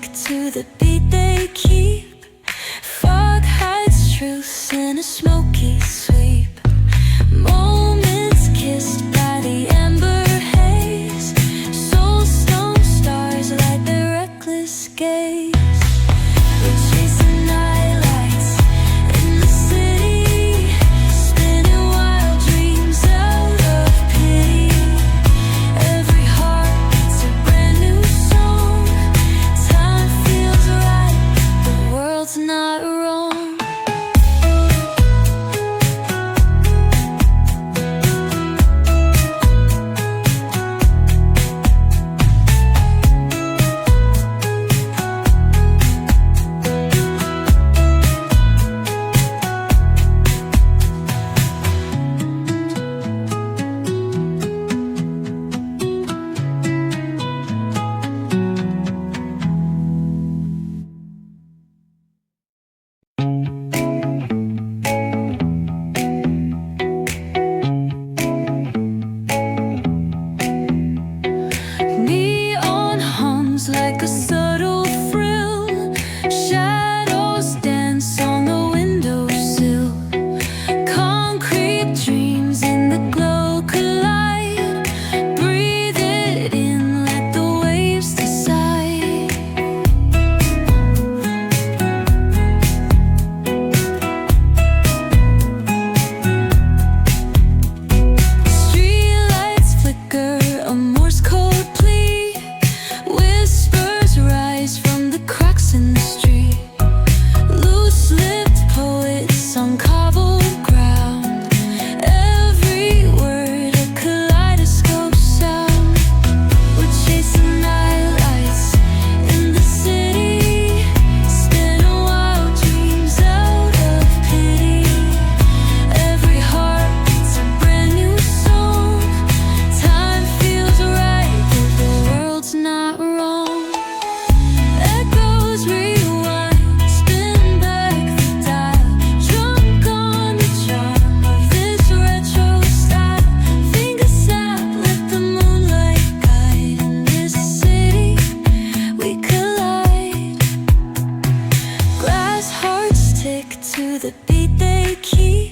tick to the beat they keep. Fog hides truth in a smoky sweep. Moments kissed by the amber haze. Soulstone stars light their reckless gaze. We're chasing nightlights in the city, spinning wild dreams out of pity. Every heart beats a brand new song. Time feels right, the world's not wrong. Neon hums like a subtle frill. Shadows dance on the windowsill. Concrete dreams in the glow collide. Breathe it in, let the waves decide. Streetlights flicker, a Morse code plea. Whispers rise from the cracks in the street. Loose-lipped poets on cobbled ground. Every word a kaleidoscope sound. We're chasing nightlights in the city, spinning wild dreams out of pity. Every heart beats a brand new song. Time feels right, but the world's not wrong. Echoes rewind, spin back the dial. Drunk on the charm of this retro style. Fingers snap, let the moonlight guide. In this city, we collide. Glass hearts tick to the beat they keep.